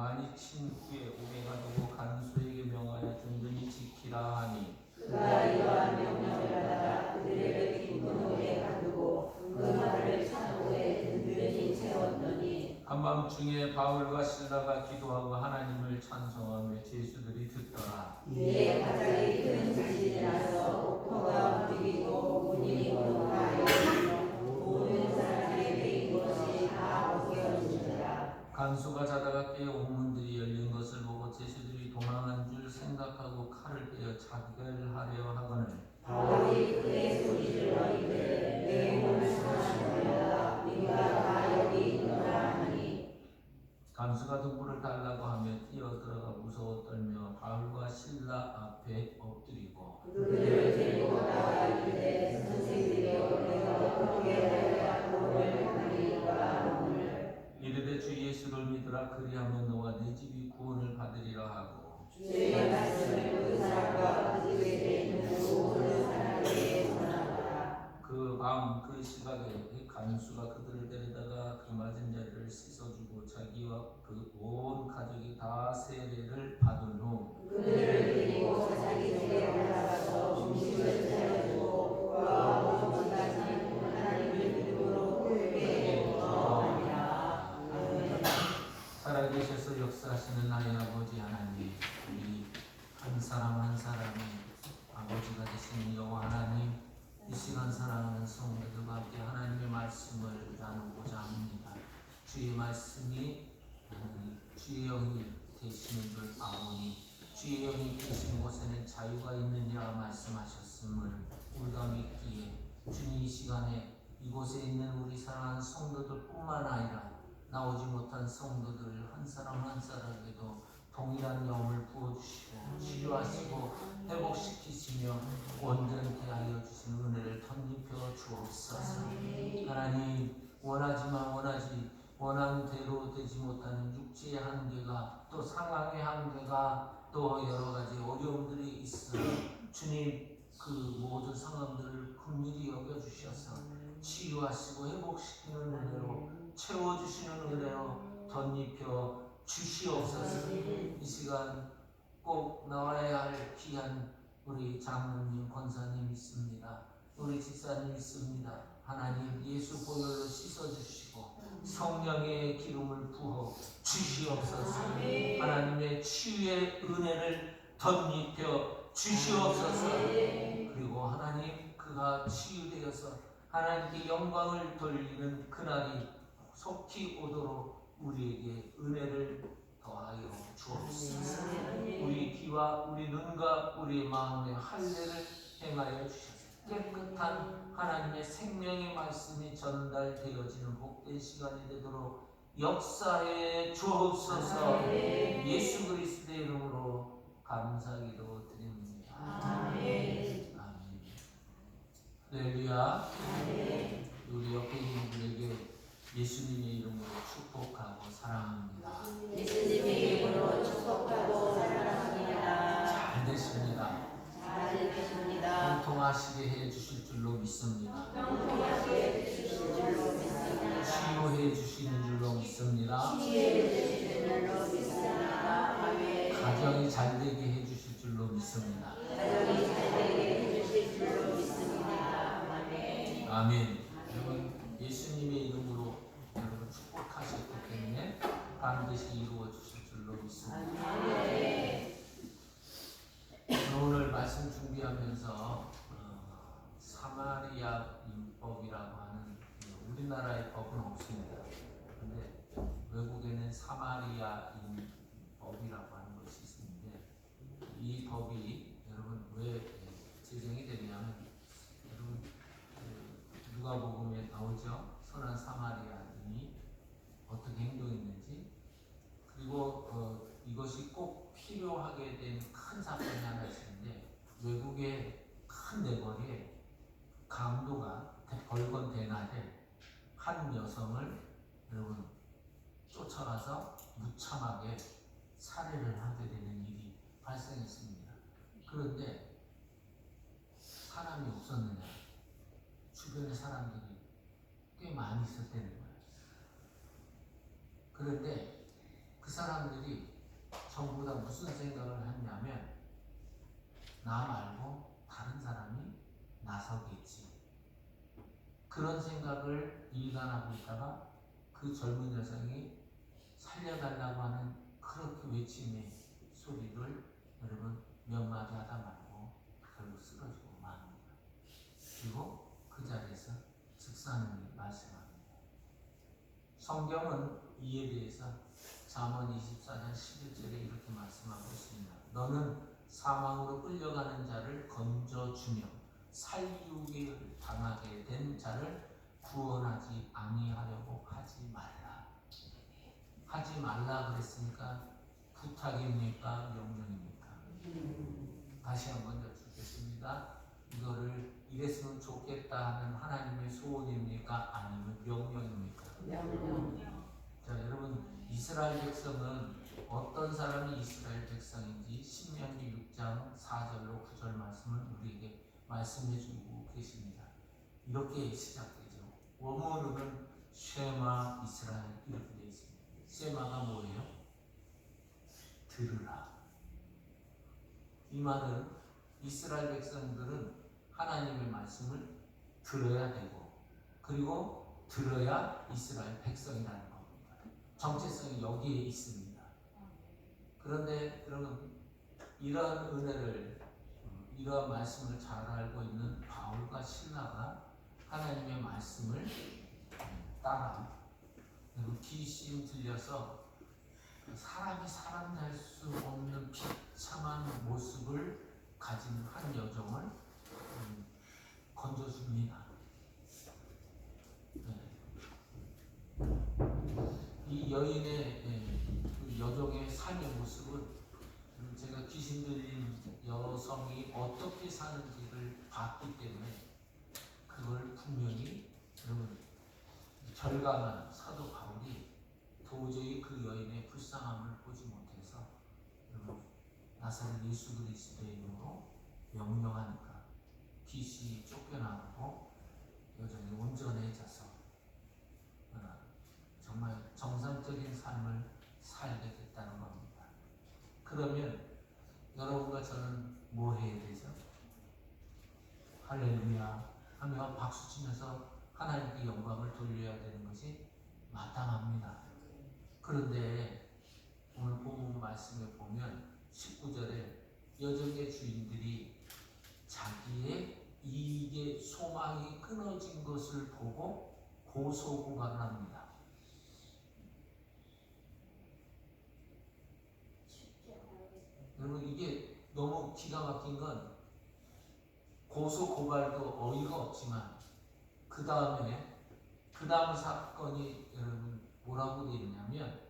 가만히 친 후에 옥에 가두고 간수에게 명하여 든든히 지키라 하니 그가 이러한 명령을 받아 그들을 깊은 옥에 가두고 그 말을 창고에 든든히 채웠더니 한밤중에 바울과 실라가 기도하고 하나님을 찬송하며 제수들이 듣더라. 이에 갑자기 큰 지진이 나서 옥토가 움직이고 문이 무너져 모든 사람이 베인 것이 다 벗겨지니라. 간수가 자다가 깨어 옥문들이 열린 것을 보고 제수들이 도망한 줄 생각하고 칼을 빼어 자결 하려 하거늘 바울이 크게 소리질러 이르되 내 몸을 상하노라 우리가 다 여기 있노라 하니 간수가 등불을 달라고 하며 뛰어들어가 무서워 떨며 바울과 실라 앞에 엎드리고 그들을 데리고 나와 이르되 선생들이여 내가 어떻게 하여야 구원을 받으리까 하거늘 이르되 주 예수를 믿으라 그리하면 너와 네 집이 구원을 받으리라 하고 주의 말씀을 그 사람과 그 집에 있는 모든 사람에게 전하더라. 그 밤 그 시각에 간수가 그들을 데려다가 그 맞은 자리를 씻어주고 자기와 그 온 가족이 다 세례를 받은 후 그들을 데리고 자기 집에 올라가서 음식을 차려주고 그와 모든 집안이 하나님을 믿음으로 회개에 기도하니라. 아멘. 살아계셔서 역사하시는 나의 아버지 하나님, 우리 한 사람 한 사람이 아버지가 되시는 여호와 하나님, 이 시간 사랑하는 성도들과 함께 하나님의 말씀을 나누고자 합니다. 주의 말씀이 주의 영이 되시는 줄 아오니 주의 영이 계신 곳에는 자유가 있느니라 말씀하셨음을 우리가 믿기에 주님 이 시간에 이곳에 있는 우리 사랑하는 성도들뿐만 아니라 나오지 못한 성도들 한 사람 한 사람에게도 동일한 영을 부어주시고 치료하시고 회복시키시며 온전케 하여 주시는 은혜를 덧입혀 주옵소서. 하나님 원하는 대로 되지 못하는 육체의 한계가 또 상황의 한계가 또 여러 가지 어려움들이 있어 주님 그 모든 상황들을 긍휼히 여겨주셔서 치유하시고 회복시키는 은혜로 채워주시는 은혜로 덧입혀 주시옵소서. 이 시간 꼭 나와야 할 귀한 우리 장로님, 권사님 있습니다. 우리 집사님 있습니다. 하나님 예수 보혈로 씻어주시고 성령의 기름을 부어 주시옵소서. 하나님의 치유의 은혜를 덧입혀 주시옵소서. 그리고 하나님 그가 치유되어서 하나님께 영광을 돌리는 그날이 속히 오도록 우리에게 은혜를 더하여 주옵소서. 우리 귀와 우리 눈과 우리 마음의 할례를 행하여 주셔서 깨끗한 하나님의 생명의 말씀이 전달되어지는 복된 시간이 되도록 역사해 주옵소서. 예수 그리스도의 이름으로 감사기도 드립니다. 아멘. 아멘. 할렐루야. 우리 옆에 있는 분에게 예수님의 이름으로 축복하고 사랑합니다. 예수님의 이름으로 축복하고 사랑합니다. 잘 되십니다. 잘 되십니다. 통하시게 해 주실 줄로 믿습니다. 평통하게 해주실 줄로 믿습니다. 치유해 주시는 줄로 믿습니다. 치유해 주실 줄로 믿습니다. 아멘. 가정이 잘 되게 해 주실 줄로 믿습니다. 가정이 잘 되게 해주실 줄로 믿습니다. 아멘. 아멘. 여러분 예수님의 이름으로 여러분 축복하셨기 때문에 반드시 이루어 주실 줄로 믿습니다. 아멘. 오늘 말씀 준비하면서 사마리아 율법이라고 하는 우리나라의 법은 없습니다. 그런데 외국에는 사마리아 율법이라고 하는 것이 있는데 이 법이 여러분 왜 제정이 되냐면 여러분 누가복음에 나오죠. 선한 사마리아인이 어떻게 행동했는지 그리고 이것이 꼭 필요하게 된 큰 사건이 하나 있는데 외국의 큰 내거리에 강도가 벌건 대낮에 한 여성을 여러분 쫓아가서 무참하게 살해를 하게 되는 일이 발생했습니다. 그런데 사람이 없었느냐? 주변에 사람들이 꽤 많이 있었다는 거예요. 그런데 그 사람들이 전부 다 무슨 생각을 했냐면 나 말고 다른 사람이 나서겠지. 그런 생각을 일관하고 있다가 그 젊은 여성이 살려달라고 하는 그렇게 외침의 소리를 여러분 몇 마디 하다 말고 결국 쓰러지고 맙니다. 그리고 그 자리에서 즉사는 말씀합니다. 성경은 이에 대해서 잠언 24장 11절에 이렇게 말씀하고 있습니다. 너는 사망으로 끌려가는 자를 건져주며 살육을 당하게 된 자를 구원하지 아니하려고 하지 말라. 하지 말라 그랬으니까 부탁입니까? 명령입니까? 다시 한번 여쭙겠습니다. 이거를 이랬으면 좋겠다 하는 하나님의 소원입니까? 아니면 명령입니까? 자, 여러분 이스라엘 백성은 어떤 사람이 이스라엘 백성인지 신명기 6장 4절로 9절 말씀을 우리에게 말씀해 주고 계십니다. 이렇게 시작되죠. 원문으로는 쉐마 이스라엘 이렇게 되어 있습니다. 쉐마가 뭐예요? 들으라. 이 말은 이스라엘 백성들은 하나님의 말씀을 들어야 되고 그리고 들어야 이스라엘 백성이라는 겁니다. 정체성이 여기에 있습니다. 그런데 여러분 이러한 은혜를 이러한 말씀을 잘 알고 있는 바울과 실라가 하나님의 말씀을 따라 그리고 귀신 들려서 사람이 사람 될 수 없는 비참한 모습을 가진 한 여종을 건져줍니다. 이 여인의 그 여종의 삶의 모습은 제가 귀신 들린 여성이 어떻게 사는지를 봤기 때문에 그걸 분명히 여러분 결강한 사도 바울이 도저히 그 여인의 불쌍함을 보지 못해서 여러분 나사렛 예수 그리스도의 이름으로 명령하니까 귀신이 쫓겨나고 여전히 온전해져서 정말 정상적인 삶을 살게 됐다는 겁니다. 그러면 여러분과 저는 뭐 해야 되죠? 할렐루야 하며 박수치면서 하나님께 영광을 돌려야 되는 것이 마땅합니다. 그런데 오늘 본문 말씀에 보면 19절에 여종의 주인들이 자기의 이익의 소망이 끊어진 것을 보고 고소고발을 합니다. 여러분 이게 너무 기가 막힌 건 고소고발도 어이가 없지만 그 다음 사건이 여러분 뭐라고 되어 있냐면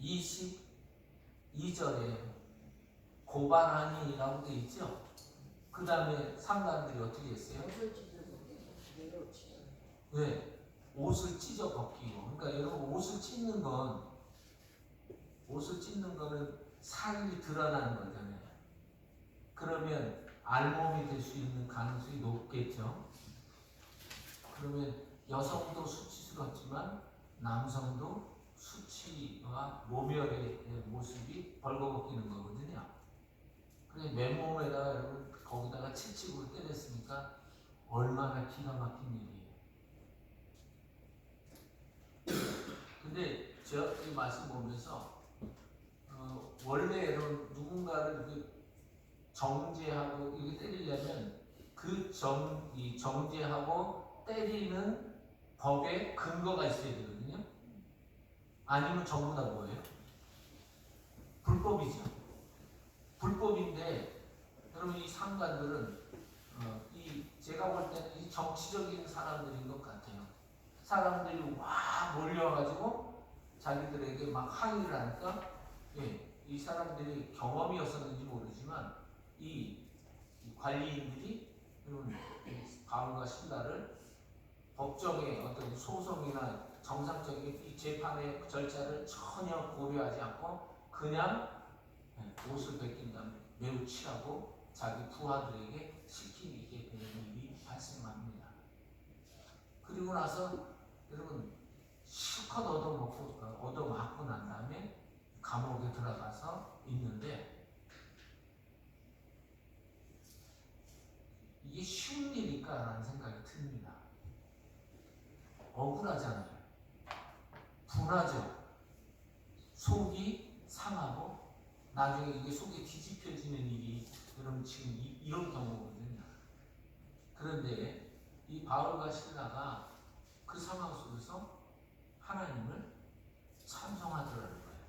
22절에 고발하니라고 되어 있죠. 그 다음에 상관들이 어떻게 했어요? 왜? 옷을 찢어 벗기고. 그러니까 여러분 옷을 찢는 거는 살이 드러나는 거잖아요. 그러면 알몸이 될 수 있는 가능성이 높겠죠. 그러면 여성도 수치스럽지만 남성도 수치와 모멸의 모습이 벌거벗기는 거거든요. 그래서 맨몸에다가 여러분 거기다가 채찍으로 때렸으니까 얼마나 기가 막힌 일이에요. 근데 제가 이 말씀 보면서 원래 여러분 누군가를 정죄하고 이렇게 때리려면 그 정죄하고 때리는 법에 근거가 있어야 되거든요. 아니면 전부 다 뭐예요? 불법이죠. 불법인데 여러분 이 상관들은 제가 볼 때는 이 정치적인 사람들인 것 같아요. 사람들이 와 몰려가지고 자기들에게 막 항의를 하니까 이 사람들이 경험이었었는지 모르지만 이 관리인들이 바울과 실라를 법정의 어떤 소송이나 정상적인 이 재판의 절차를 전혀 고려하지 않고 그냥 옷을 벗긴 다음에 매우 취하고 자기 부하들에게 시키게 되는 일이 발생합니다. 그리고 나서 여러분 실컷 얻어맞고 난 다음에 감옥에 들어가서 있는데 이게 쉬운 일일까라는 생각이 듭니다. 억울하잖아요. 분하죠. 속이 상하고 나중에 이게 속이 뒤집혀지는 일이 여러분 지금 이런 경우거든요. 그런데 이 바울과 실라가 그 상황 속에서 하나님을 찬송하더라는 거예요.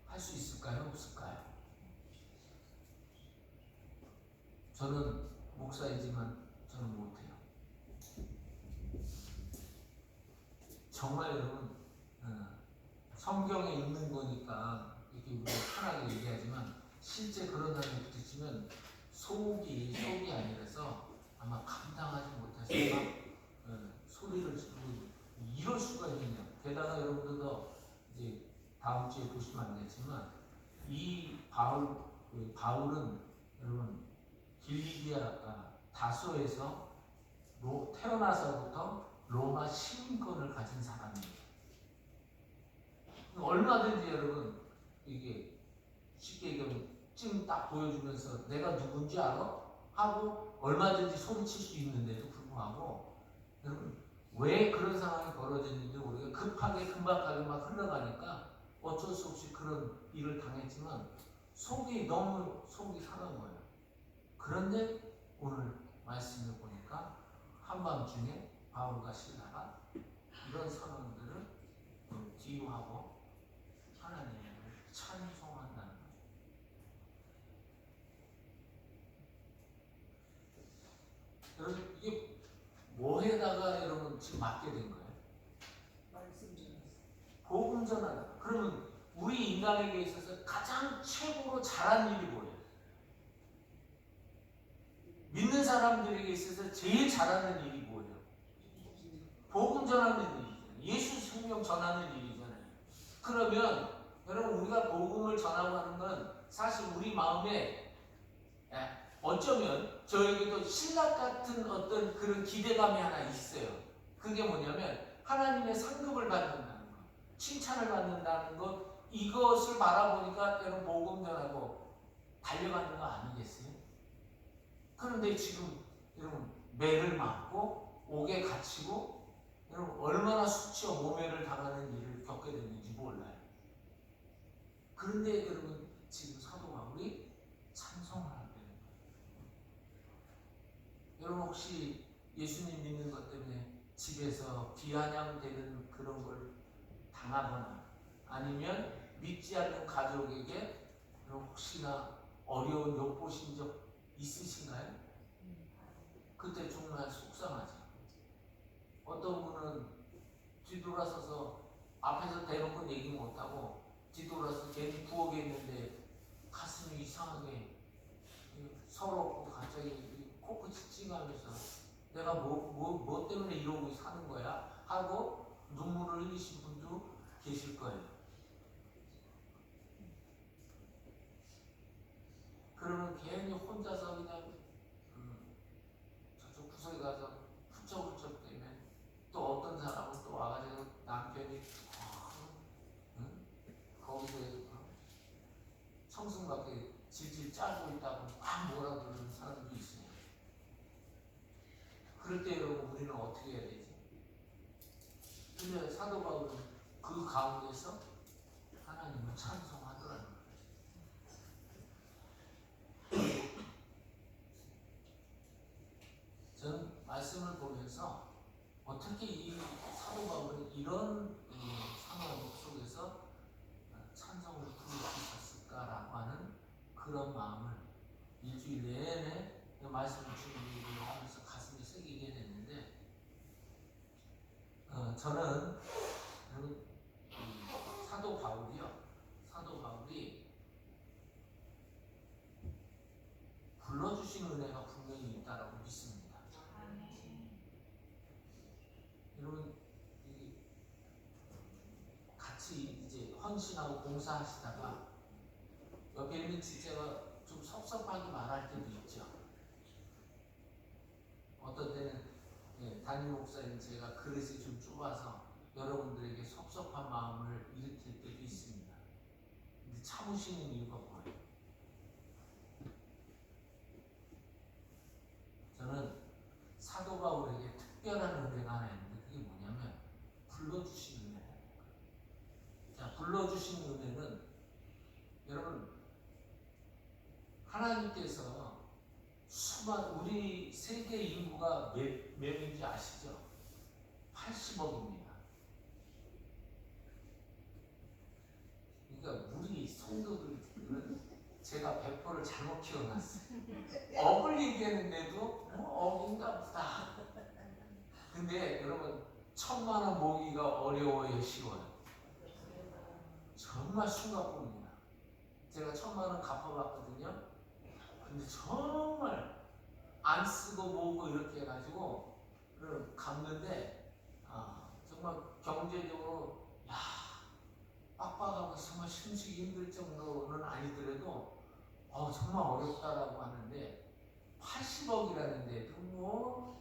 할 수 있을까요? 없을까요? 저는 목사이지만 저는 못해요. 정말 여러분 성경에 있는 거니까 이렇게 우리가 편하게 얘기하지만 실제 그런 사람이 부딪히면 속이 아니라서 아마 감당하지 못해서 막 소리를 지르고 이럴 수가 있느냐. 게다가 여러분들도 이제 다음 주에 보시면 알겠지만 이 바울은 여러분 길리기아 다소에서 태어나서부터 로마 시민권을 가진 사람이에요. 얼마든지 여러분 이게 쉽게 얘기하면 지금 딱 보여주면서 내가 누군지 알아? 하고 얼마든지 소리칠 수 있는데도 불구하고 여러분 왜 그런 상황이 벌어졌는지 우리가 급하게 금박하게 막 흘러가니까 어쩔 수 없이 그런 일을 당했지만 너무 속이 상한 거예요. 그런데 오늘 말씀을 보니까 한밤중에 바울과 실라가 이런 상황들을 뒤로하고 하나님을 찬송한다는 거예요. 여러분 이게 뭐에다가 여러분 지금 맡게 된 거예요? 말씀 전하세요. 복음 전하다. 그러면 우리 인간에게 있어서 가장 최고로 잘한 일이 뭐예요? 믿는 사람들에게 있어서 제일 잘하는 일이 뭐예요? 복음 전하는 일이잖아요. 예수 생명 전하는 일이잖아요. 그러면 여러분 우리가 복음을 전하고 하는 건 사실 우리 마음에 어쩌면 저에게도 신락 같은 어떤 그런 기대감이 하나 있어요. 그게 뭐냐면 하나님의 상급을 받는다는 것, 칭찬을 받는다는 것, 이것을 바라보니까 여러분 복음 전하고 달려가는 거 아니겠어요? 그런데 지금 여러분 매를 맞고 옥에 갇히고 여러분 얼마나 수치와 모멸을 당하는 일을 겪게 됐는지 몰라요. 그런데 여러분 지금 사도 바울이 찬송을 한다는 거예요. 여러분 혹시 예수님 믿는 것 때문에 집에서 비아냥되는 그런 걸 당하거나 아니면 믿지 않는 가족에게 혹시나 어려운 엿보신 적 있으신가요? 그때 정말 속상하죠. 어떤 분은 뒤돌아서서 앞에서 대놓고 얘기 못하고 뒤돌아서 괜히 부엌에 있는데 가슴이 이상하게 서럽고 갑자기 코끝이 찡하면서 내가 뭐 때문에 이러고 사는 거야? 하고 눈물을 흘리신 분도 계실 거예요. 그러면 괜히 혼자서 그냥 저쪽 구석에 가서 훌쩍훌쩍 되면 또 어떤 사람은 또 와가지고 남편이 거기서 청승밖에 질질 짜고 있다고 막 뭐라 그러는 사람도 있어요. 그럴 때 여러분 우리는 어떻게 해야 되지? 근데 사도 바울은 그 가운데서 하나님을 찬송하더라는 거예요. 저는 말씀을 보면서 어떻게 이 사도 바울은 이런 상황 속에서 찬송을 부를 수 있었을까라고 하는 그런 마음을 일주일 내내 말씀을 준비를 하면서 가슴에 새기게 됐는데 저는 사도 바울이 불러주신 은혜가 분명히 있다라고 믿습니다. 여러분 같이 이제 헌신하고 봉사하시다가 옆에 있는 지체가 좀 섭섭하게 말할 때도 있죠. 어떤 때는 담임 목사님 제가 그릇이 좀 좁아서 여러분들에게 섭섭한 마음을 일으킬 때도 있습니다. 근데 참으시는 이유가 뭐예요? 저는 사도 바울에게 특별한 은혜가 하나 있는데 그게 뭐냐면 불러주신 은혜예요. 자, 불러주신 은혜는 여러분 하나님께서 우리 세계 인구가 몇 명인지 아시죠? 80억입니다. 그러니까 우리 성도들은 제가 배포를 잘못 키워놨어요. 억을 얘기했는데도 억인가 보다. 근데 여러분 1,000만 원 모으기가 어려워요, 쉬워요? 정말 숨가쁩니다. 제가 1,000만 원 갚아봤거든요. 근데 정말 안 쓰고 모으고 이렇게 해가지고 갚는데 정말 경제적으로 빡빡하고 정말 숨쉬기 힘들 정도는 아니더라도 정말 어렵다라고 하는데 80억이라는데도 뭐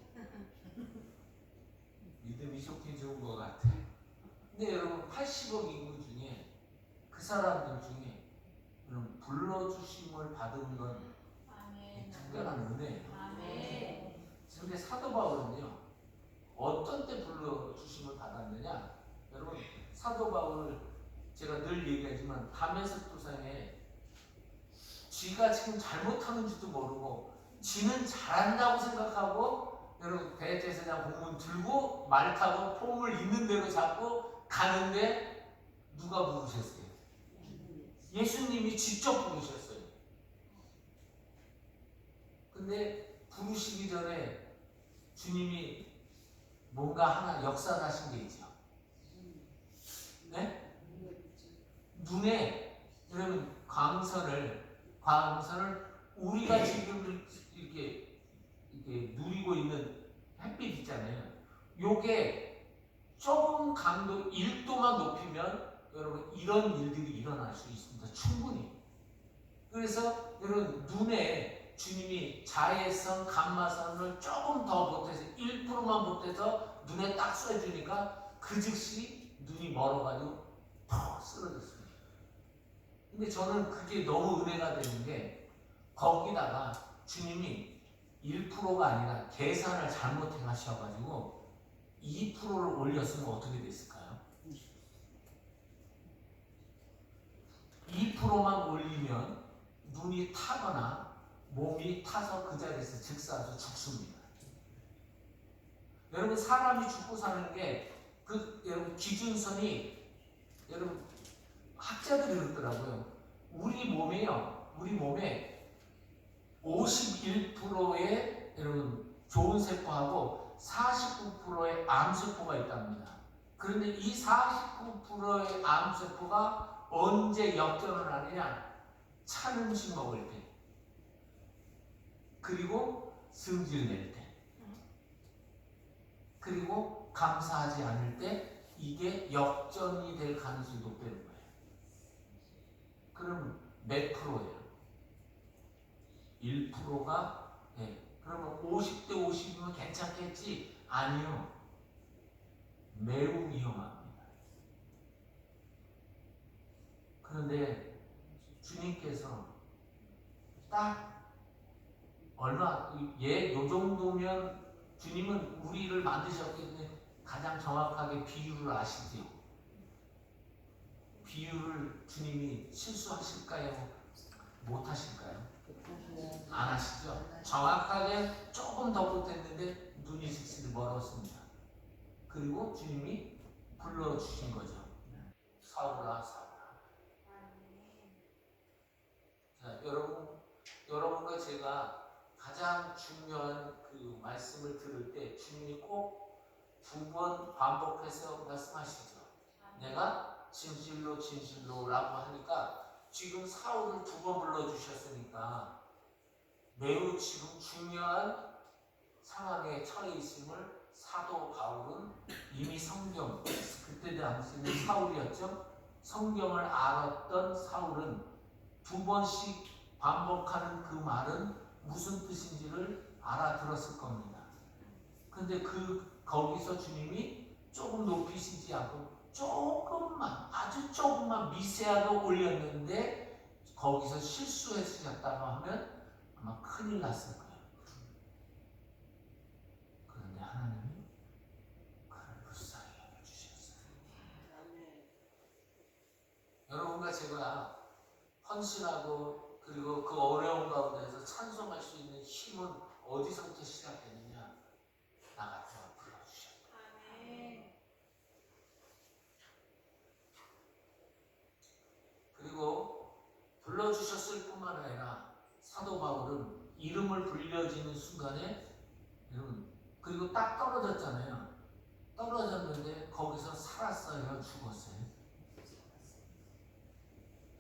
믿음이 좋긴 좋은 것 같아. 근데 여러분 80억 인구 중에 그 사람들 중에 여러분 불러주심을 받은 건 특별한 은혜예요. 근데 사도 바울은요 어떤 때 불러주심을 받았느냐? 여러분 사도 바울 제가 늘 얘기하지만 다메섹 도상에 쥐가 지금 잘못하는지도 모르고 쥐는 잘한다고 생각하고 여러분 대제사장 공문 들고 말 타고 폼을 있는 대로 잡고 가는데 누가 부르셨어요? 예수님이 직접 부르셨어요. 근데 부르시기 전에 주님이 뭔가 하나 역사하신 게 있죠. 네? 눈에 여러분 광선을 우리가 지금 이렇게 누리고 있는 햇빛 있잖아요. 요게 조금 강도 1도만 높이면 여러분 이런 일들이 일어날 수 있습니다. 충분히. 그래서 여러분 눈에 주님이 자외선, 감마선을 조금 더 보태서 1%만 보태서 눈에 딱 쏘여주니까 그 즉시 눈이 멀어가지고 퍽 쓰러졌습니다. 근데 저는 그게 너무 은혜가 되는 게 거기다가 주님이 1%가 아니라 계산을 잘못해 가셔가지고 2%를 올렸으면 어떻게 됐을까요? 2%만 올리면 눈이 타거나 몸이 타서 그 자리에서 즉사해서 죽습니다. 여러분 사람이 죽고 사는 게 여러분 기준선이 여러분 학자들이 그러더라고요. 우리 몸에 51%의 여러분 좋은 세포하고 49%의 암세포가 있답니다. 그런데 이 49%의 암세포가 언제 역전을 하느냐? 찬 음식 먹을 때, 그리고 승질 낼 때, 그리고 감사하지 않을 때 이게 역전이 될 가능성이 높다는 거예요. 그럼 몇 프로예요? 1%가 그러면 50대 50이면 괜찮겠지? 아니요. 매우 위험합니다. 그런데 주님께서 딱 요 정도면 주님은 우리를 만드셨기 때문에 가장 정확하게 비유를 아시지요. 비유를 주님이 실수하실까요? 못하실까요? 안 하시죠? 정확하게 조금 더 보탰는데 눈이 즉시 멀었습니다. 그리고 주님이 불러주신 거죠. 사울아, 사울아. 자, 여러분과 제가 가장 중요한 그 말씀을 들을 때 주님이 꼭 2번 반복해서 말씀하시죠. 내가 진실로 진실로 라고 하니까 지금 사울을 2번 불러주셨으니까 매우 지금 중요한 상황에 처해 있음을 사도 바울은 이미 그때 당시는 사울이었죠. 성경을 알았던 사울은 2번씩 반복하는 그 말은 무슨 뜻인지를 알아들었을 겁니다. 근데 그 거기서 주님이 조금 높이시지 않고 조금만, 아주 조금만 미세하게 올렸는데 거기서 실수했었다고 하면 아마 큰일 났을 거예요. 그런데 하나님이 그를 불쌍히 여겨주셨어요. 여러분과 제가 헌신하고 그리고 그 어려운 가운데서 찬송할 수 있는 힘은 어디서부터 시작되느냐? 나 같은 걸 불러주셨다. 그리고 불러주셨을 뿐만 아니라 사도 바울은 이름을 불려지는 순간에 여러분, 그리고 딱 떨어졌잖아요. 떨어졌는데 거기서 살았어요, 죽었어요?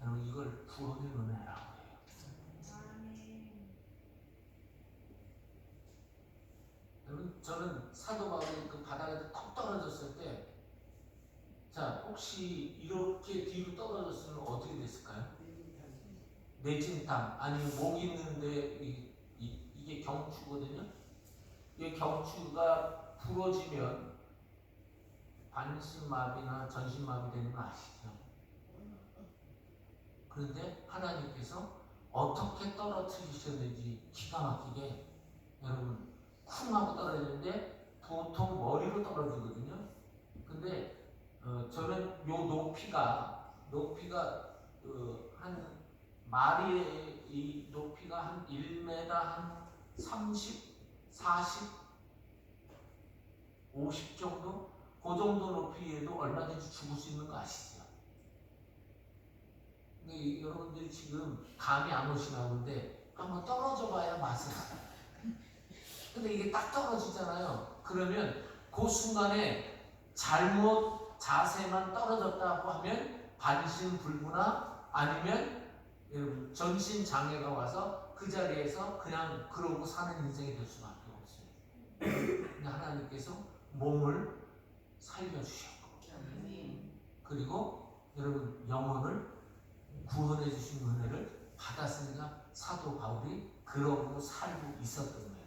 여러분, 이걸 구원의 은혜라고 해요. 여러분, 저는 사도 바울이 그 바닥에 딱 떨어졌을 때, 자, 혹시 이렇게 뒤로 떨어졌으면 어떻게 됐을까요? 내진탕, 아니면 목 있는데 이게 경추거든요. 이 경추가 부러지면 반신마비나 전신마비 되는 거 아시죠? 그런데 하나님께서 어떻게 떨어뜨리셨는지 기가 막히게 여러분 쿵 하고 떨어지는데 보통 머리로 떨어지거든요. 근데 저는 요 높이가 한 마리의 이 높이가 한 1m 한 30, 40, 50 정도? 그 정도 높이에도 얼마든지 죽을 수 있는 거 아시죠? 근데 여러분들이 지금 감이 안 오시나 본데 한번 떨어져 봐야 맛을 알아요. 근데 이게 딱 떨어지잖아요. 그러면 그 순간에 잘못 자세만 떨어졌다고 하면 반신불구나 아니면 여러분 전신 장애가 와서 그 자리에서 그냥 그러고 사는 인생이 될 수밖에 없어요. 근데 하나님께서 몸을 살려주셨고 그리고 여러분 영혼을 구원해 주신 은혜를 받았으니까 사도 바울이 그러고 살고 있었던 거예요.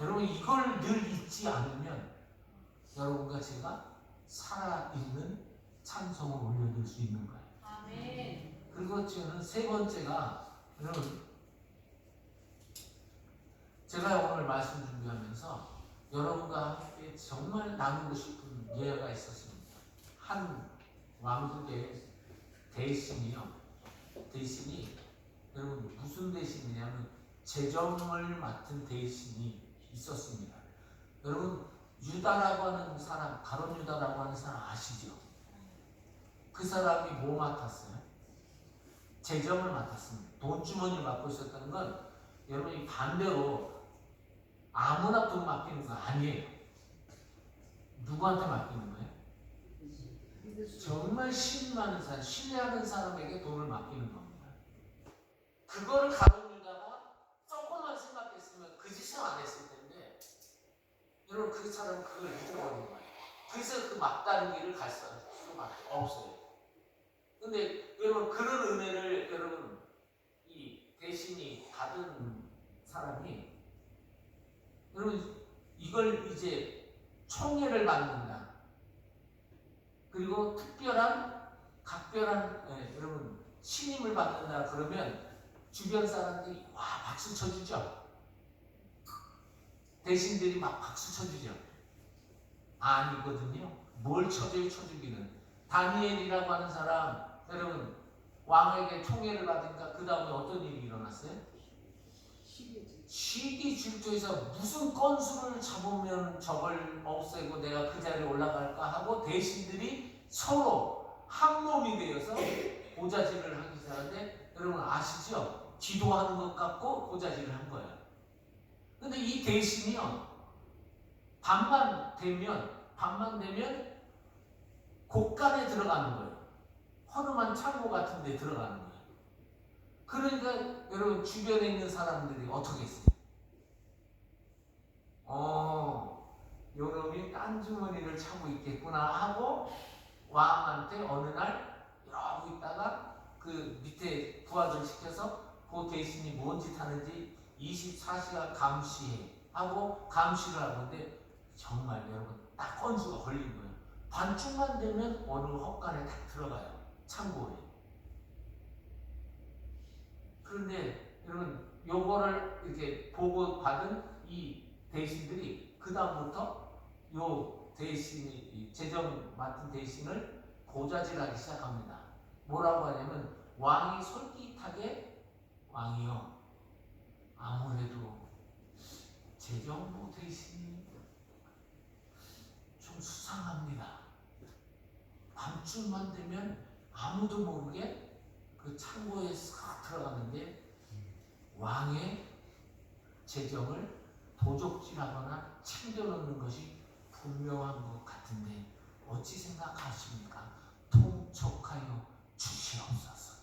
여러분 이걸 늘 잊지 않으면 여러분과 제가 살아있는 찬송을 올려드릴 수 있는 거예요. 아멘. 그리고 저는 세 번째가 여러분 제가 오늘 말씀 준비하면서 여러분과 함께 정말 나누고 싶은 예가 있었습니다. 한 왕국의 대신이 여러분 무슨 대신이냐면 재정을 맡은 대신이 있었습니다. 여러분 유다라고 하는 사람, 가룟 유다라고 하는 사람 아시죠? 그 사람이 뭐 맡았어요? 재정을 맡았습니다. 돈주머니를 맡고 있었다는 건 여러분이 반대로 아무나 돈 맡기는 거 아니에요. 누구한테 맡기는 거예요? 정말 신 많은 사람, 신뢰하는 사람에게 돈을 맡기는 겁니다. 그거를 가룟 유다가 조금만 생각했으면 그 짓을 안 했을 텐데 여러분 그 사람은 그걸 잊어버린 거예요. 그래서 그 막다른 길을 갈 수가 없어요. 근데 여러분 그런 은혜를 여러분 이 대신이 받은 사람이 여러분 이걸 이제 총애를 받는다. 그리고 각별한 여러분 신임을 받는다 그러면 주변 사람들이 와 박수 쳐주죠. 대신들이 막 박수 쳐주죠. 아니거든요. 뭘 쳐줘요? 쳐주기는 다니엘이라고 하는 사람 여러분 왕에게 총애를 받으니까 그 다음에 어떤 일이 일어났어요? 시기 질투해서 무슨 건수를 잡으면 저걸 없애고 내가 그 자리에 올라갈까 하고 대신들이 서로 한 몸이 되어서 보좌질을 하기 시작하는데 여러분 아시죠? 기도하는 것 같고 보좌질을 한 거예요. 근데 이 대신이요 밤만 되면 곳간에 들어가는 거예요. 허름한 창고 같은 데 들어가는 거예요. 그러니까 여러분 주변에 있는 사람들이 어떻게 했어요? 요놈이 딴 주머니를 차고 있겠구나 하고 왕한테 어느 날 이러고 있다가 그 밑에 부하들 시켜서 그 대신이 뭔 짓 하는지 24시간 감시해 하고 감시를 하는데 정말 여러분 딱 건수가 걸린 거예요. 반쯤만 되면 어느 헛간에 딱 들어가요. 창고에. 그런데 여러분 요거를 이렇게 보고 받은 이 대신들이 그 다음부터 요 대신이 재정 맡은 대신을 고자질하기 시작합니다. 뭐라고 하냐면 왕이 솔깃하게 왕이요 아무래도 재정부 대신이 좀 수상합니다. 밤쯤만 되면 아무도 모르게 그 창고에 싹 들어가는데 왕의 재정을 도적질하거나 챙겨놓는 것이 분명한 것 같은데 어찌 생각하십니까? 통촉하여 주시옵소서.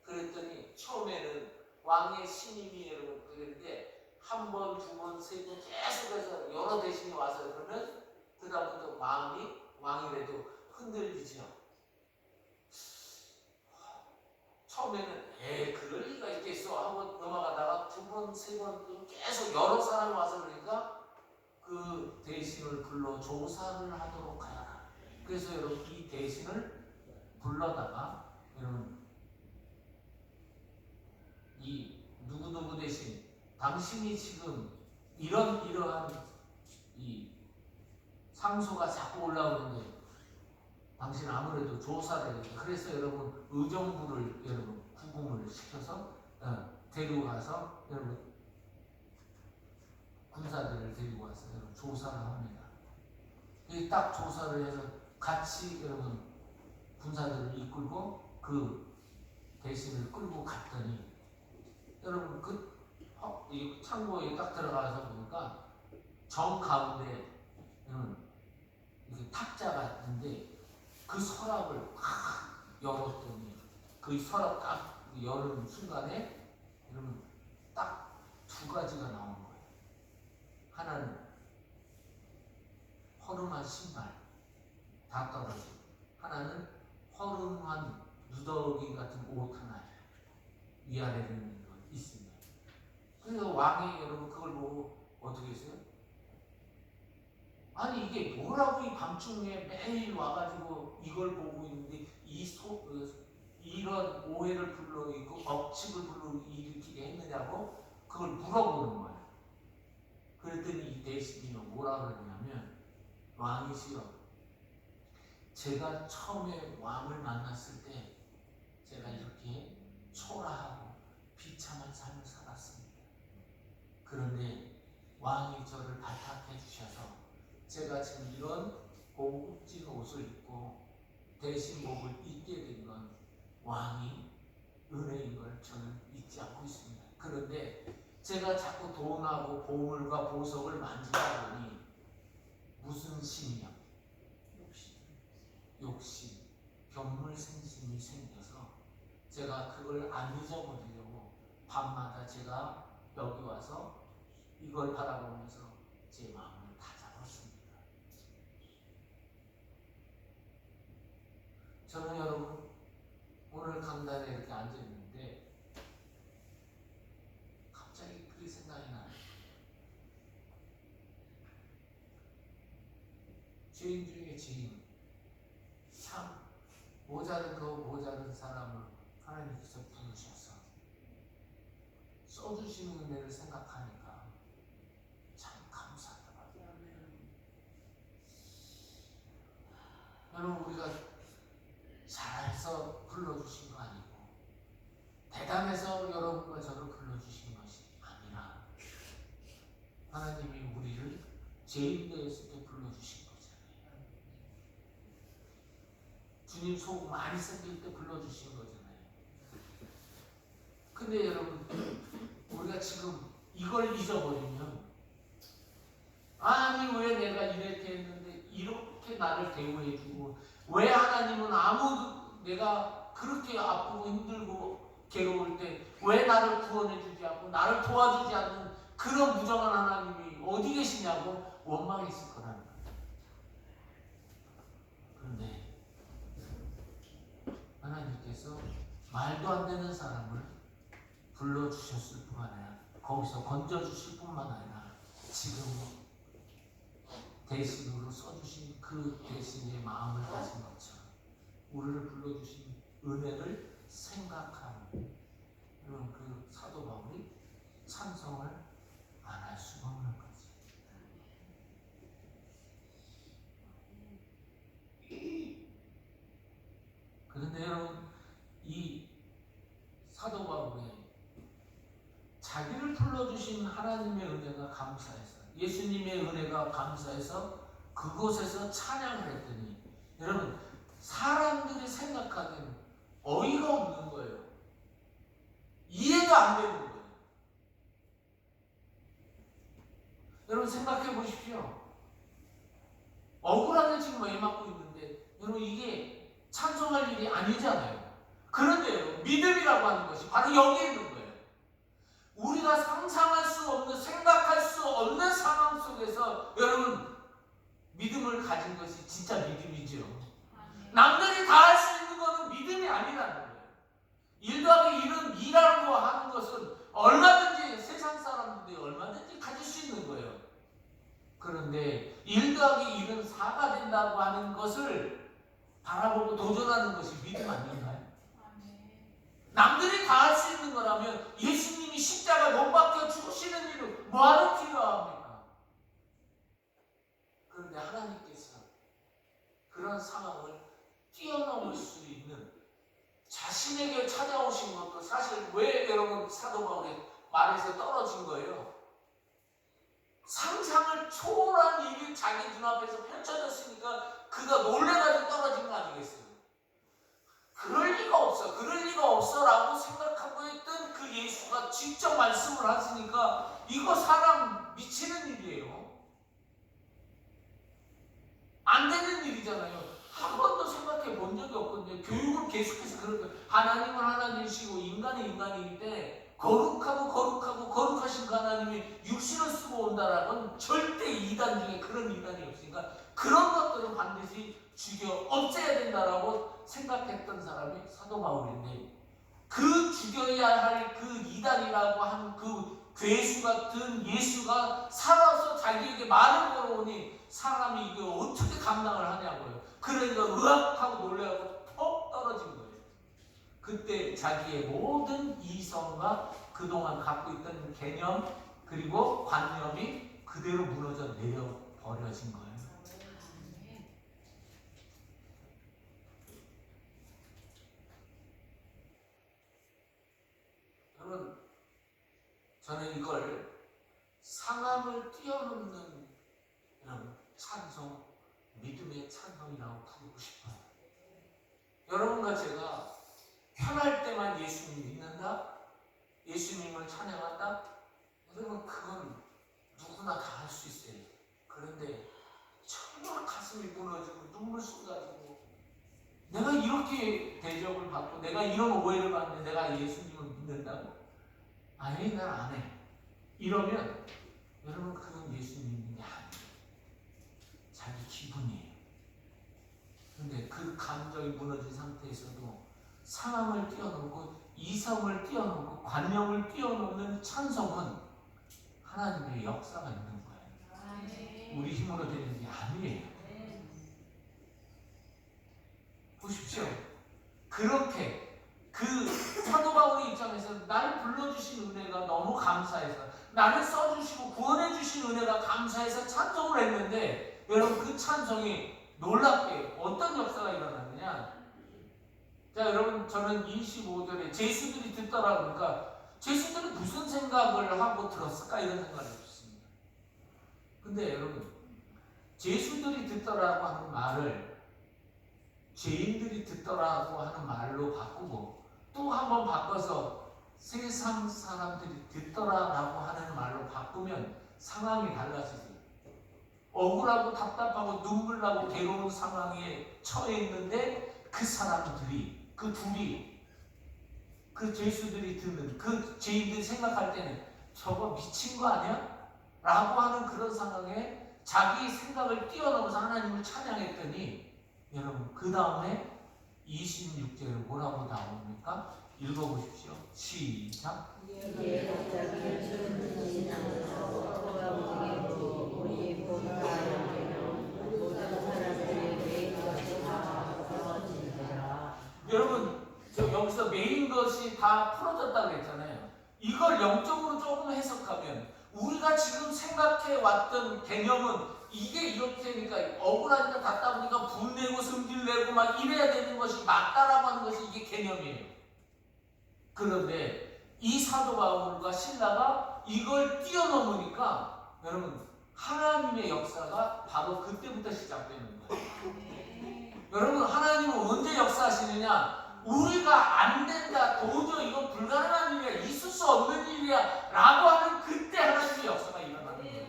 그랬더니 처음에는 왕의 신임이 여러분 그랬는데 한 번, 두 번, 세 번 계속해서 여러 대신이 와서 그러면 그 다음부터 마음이 왕이라도 흔들리죠. 처음에는 그럴 리가 있겠어 하고 넘어가다가 두 번, 세 번 계속 여러 사람이 와서 그러니까 그 대신을 불러 조사를 하도록 하여라. 그래서 여러분 이 대신을 불러다가 여러분 이 누구누구 대신 당신이 지금 이러한 이 상소가 자꾸 올라오는데 당신은 아무래도 조사를 해야 돼. 그래서 여러분 의정부를 여러분 구금을 시켜서 데리고 가서 여러분 군사들을 데리고 와서 여러분 조사를 합니다. 딱 조사를 해서 같이 여러분 군사들을 이끌고 그 대신을 끌고 갔더니 여러분 이 창고에 딱 들어가서 보니까 정 가운데 이렇게 탁자가 있는데 그 서랍을 탁 열었더니 그 서랍 딱 여는 순간에 여러분 딱 두 가지가 나온 거예요. 하나는 허름한 신발 다 떨어지고 하나는 허름한 누더기 같은 옷 하나 위아래로 있는 거 있습니다. 그래서 왕이 여러분 그걸 보고 어떻게 했어요? 아니 이게 뭐라고 이 밤중에 매일 와가지고 이걸 보고 있는데 이런 오해를 불러일으키고 억측을 불러일으키게 했느냐고 그걸 물어보는 거예요. 그랬더니 이 대신이 뭐라 그러냐면 왕이시여 제가 처음에 왕을 만났을 때 제가 이렇게 초라하고 비참한 삶을 살았습니다. 그런데 왕이 저를 발탁해 주셔서 제가 지금 이런 고급진 옷을 입고 대신복을 입게 된 건 왕이 은혜인 걸 저는 잊지 않고 있습니다. 그런데 제가 자꾸 돈하고 보물과 보석을 만지다 보니 무슨 신이요? 욕심, 견물생심이 생겨서 제가 그걸 안 잊어버리려고 밤마다 제가 여기 와서 이걸 바라보면서 제 마음을 다잡았습니다. 저는 여러분 오늘 강단에 이렇게 앉아있는데 갑자기 그게 생각이 나요. 죄인 중에 죄인, 참 모자른 사람을 하나님께서 부르셔서 써주시는 은혜를 생각하니까 참 감사하더라고요. 여러분 우리가 잘해서 불러주신 거 아니고 대단해서 여러분과 저를 불러주신 것이 아니라 하나님이 우리를 죄인 되었을 때 불러주신 거잖아요. 주님 속 많이 생길 때 불러주신 거잖아요. 근데 여러분 우리가 지금 이걸 잊어버리면 아니 왜 내가 이렇게 했는데 이렇게 나를 대우해주고 왜 하나님은 아무도 내가 그렇게 아프고 힘들고 괴로울 때 왜 나를 구원해주지 않고 나를 도와주지 않는 그런 무정한 하나님이 어디 계시냐고 원망했을 거라는 거예요. 그런데 하나님께서 말도 안 되는 사람을 불러주셨을 뿐만 아니라 거기서 건져주실 뿐만 아니라 지금 대신으로 써주신 그 대신의 마음을 가진 것처럼 우리를 불러주신 은혜를 생각하는 이런 그 사도 바울이 찬송을 안 할 수가 없는 거지. 그런데 여러분, 이 사도 바울이 자기를 불러주신 하나님의 은혜가 감사해서, 예수님의 은혜가 감사해서 그곳에서 찬양을 했더니, 여러분, 사람들이 생각하기에는 어이가 없는 거예요. 이해가 안 되는 거예요. 여러분 생각해 보십시오. 억울하게 지금 애 맞고 있는데, 여러분 이게 찬송할 일이 아니잖아요. 그런데요, 믿음이라고 하는 것이 바로 여기에 있는 거예요. 우리가 상상할 수 없는, 생각할 수 없는 상황 속에서 여러분 믿음을 가진 것이 진짜 믿음이죠. 남들이 다 할 수 있는 것은 믿음이 아니라는 거예요. 1 더하기 1은 2라고 하는 것은 얼마든지 세상 사람들이 얼마든지 가질 수 있는 거예요. 그런데 1 더하기 1은 4가 된다고 하는 것을 바라보고 도전하는 것이 믿음 아닌가요? 남들이 다 할 수 있는 거라면 예수님이 십자가 못 박혀 죽으시는 일은 뭐하러 필요합니까? 그런데 하나님께서 그런 상황을 뛰어넘을 수 있는 자신에게 찾아오신 것도 사실 왜 여러분 사도 바울의 말에서 떨어진 거예요? 상상을 초월한 일이 자기 눈앞에서 펼쳐졌으니까 그가 놀래가지고 떨어진 거 아니겠어요? 그럴 리가 없어 라고 생각하고 했던 그 예수가 직접 말씀을 하시니까 이거 사람 미치는 일이에요. 안 되는 일이잖아요. 한 번도 생각해 본 적이 없거든요. 교육을 계속해서 그런 거예요. 하나님은 하나님이시고 인간은 인간이기 때문에 거룩하신 그 하나님이 육신을 쓰고 온다라고는 절대 이단 중에 그런 이단이 없으니까 그런 것들은 반드시 죽여 없애야 된다라고 생각했던 사람이 사도 바울인데, 그 죽여야 할 그 이단이라고 하는 그 괴수 같은 예수가 살아서 자기에게 말을 걸어오니 사람이 이게 어떻게 감당을 하냐고요. 그러니까 의학하고 놀래고 퍽 떨어진 거예요. 그때 자기의 모든 이성과 그동안 갖고 있던 개념 그리고 관념이 그대로 무너져 내려 버려진 거예요. 여러분, 저는 이걸 상황을 뛰어넘는 이런 찬송, 믿음의 찬송이라고 부르고 싶어요. 여러분과 제가 편할 때만 예수님 믿는다? 예수님을 찬양한다? 여러분, 그건 누구나 다 할 수 있어요. 그런데 정말 가슴이 무너지고 눈물 쏟아지고 내가 이렇게 대접을 받고 내가 이런 오해를 받는데 내가 예수님을 믿는다고? 아니, 난 안 해. 이러면 여러분, 그건 예수님 믿는 게 아니에요. 자기 기분이에요. 그런데 그 감정이 무너진 상태에서도 상황을 뛰어넘고 이성을 뛰어넘고 관념을 뛰어넘는 찬송은 하나님의 역사가 있는 거예요. 우리 힘으로 되는 게 아니에요. 보십시오. 그렇게 그 사도 바울의 입장에서 나를 불러주신 은혜가 너무 감사해서, 나를 써주시고 구원해주신 은혜가 감사해서 찬송을 했는데, 여러분 그 찬송이 놀랍게 어떤 역사가 일어났느냐. 자, 여러분, 저는 25절에 제수들이 듣더라 그러니까 제수들이 무슨 생각을 하고 들었을까 이런 생각을 해봤습니다. 근데 여러분, 제수들이 듣더라고 하는 말을 죄인들이 듣더라고 하는 말로 바꾸고 또 한번 바꿔서 세상 사람들이 듣더라라고 하는 말로 바꾸면 상황이 달라지죠. 억울하고 답답하고 눈물 나고 괴로운 상황에 처해 있는데 그 사람들이, 그 둘이, 그 죄수들이 듣는, 그 죄인들이 생각할 때는 저거 미친 거 아니야? 라고 하는 그런 상황에 자기 생각을 뛰어넘어서 하나님을 찬양했더니, 여러분 그 다음에 26절에 뭐라고 나옵니까? 읽어보십시오. 시작. 이에 갑자기 주는 신앙을 하고 여기서 메인 것이 다 풀어졌다고 그랬잖아요. 이걸 영적으로 조금 해석하면 우리가 지금 생각해 왔던 개념은 이게 이렇게니까 억울하니까 답답하니까 분내고 승질내고 막 이래야 되는 것이 맞다라고 하는 것이 이게 개념이에요. 그런데 이 사도 바울과 신라가 이걸 뛰어넘으니까 여러분 하나님의 역사가 바로 그때부터 시작되는 거예요. 여러분 하나님은 언제 역사하시느냐? 우리가 안 된다, 도저히 이건 불가능한 일이야, 있을 수 없는 일이야 라고 하는 그때 하나님의 역사가 일어나는 거예요.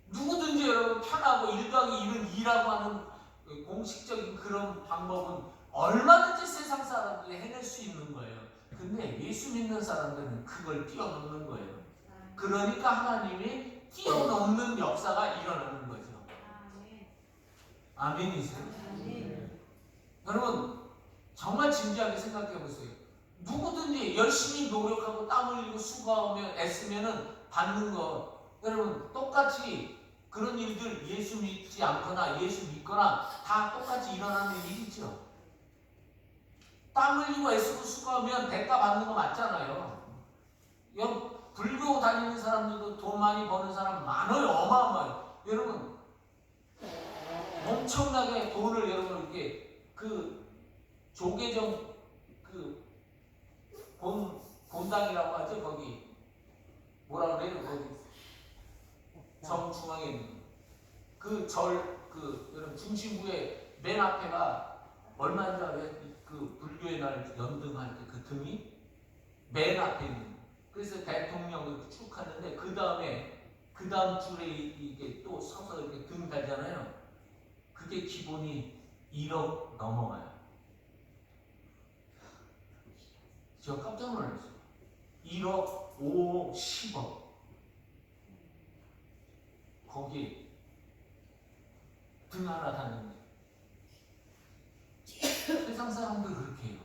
누구든지 여러분 편하고 1+2는 2라고 하는 공식적인 그런 방법은 얼마든지 세상 사람들이 해낼 수 있는 거예요. 근데 예수 믿는 사람들은 그걸 뛰어넘는 거예요. 그러니까 하나님이 뛰어넘는 역사가 일어나는 거죠. 아멘이세요? 여러분 정말 진지하게 생각해 보세요. 누구든지 열심히 노력하고 땀 흘리고 수고하며 애쓰면은 받는 거, 여러분 똑같이 그런 일들 예수 믿지 않거나 예수 믿거나 다 똑같이 일어나는 일이죠. 땀 흘리고 애쓰고 수고하면 대가 받는 거 맞잖아요. 불교 다니는 사람들도 돈 많이 버는 사람 많아요. 어마어마해요. 여러분 엄청나게 돈을 여러분 이렇게 그 조계정 그 본당이라고 하죠. 거기 뭐라 그래요? 거기 정중앙에 있는 그 여러분 중심부의 맨 앞에가 얼마인지 알아요? 그 불교의 날 연등할 때 그 등이 맨 앞에 있는. 그래서 대통령을 쭉 하는데 그 다음 줄에 이게 또 서서 이렇게 등 달잖아요. 그게 기본이 1억 넘어가요. 제가 깜짝 놀랐어요. 1억, 5억, 10억. 거기 등 하나 다는데 세상 사람들 그렇게 해요.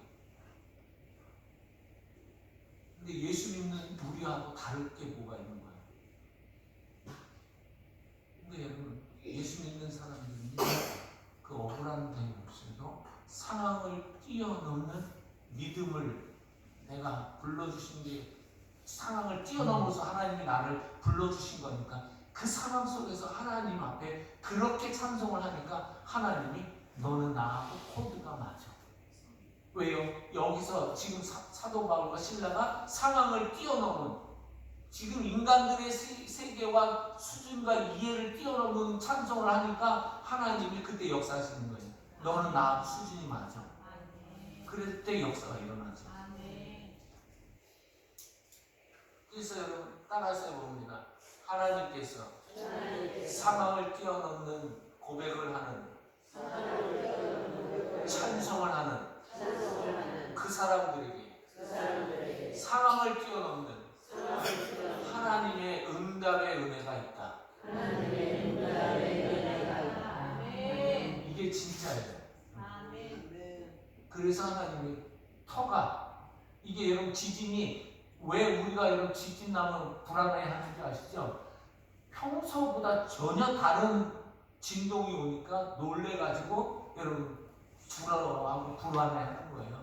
근데 예수 믿는 우리하고 다를 게 뭐가 있는 거예요? 근데 여러분 예수 믿는 사람들이 그 억울한 데 없어도 상황을 뛰어넘는 믿음을 내가 불러주신 게 상황을 뛰어넘어서 하나님이 나를 불러주신 거니까 그 상황 속에서 하나님 앞에 그렇게 찬송을 하니까 하나님이 너는 나하고 코드가 맞아. 왜요? 여기서 지금 사도 바울과 신라가 상황을 뛰어넘은 지금 인간들의 세계와 수준과 이해를 뛰어넘는 찬송을 하니까 하나님이 그때 역사하시는 거예요. 너는 나하고 수준이 맞아. 그럴 때 역사가 일어나죠. 그래서 여러분 따라서 해봅니다. 하나님께서 상황을 뛰어넘는 고백을 하는 찬송을 하는 그 사람들에게 상황을 뛰어넘는 하나님의 응답의 은혜가 있다. 이게 진짜예요. 그래서 하나님이 터가 이게 여러분 지진이 왜 우리가 여러분 지진 나면 불안해 하는지 아시죠? 평소보다 전혀 다른 진동이 오니까 놀래가지고 여러분 불안하고 불안해하는 거예요.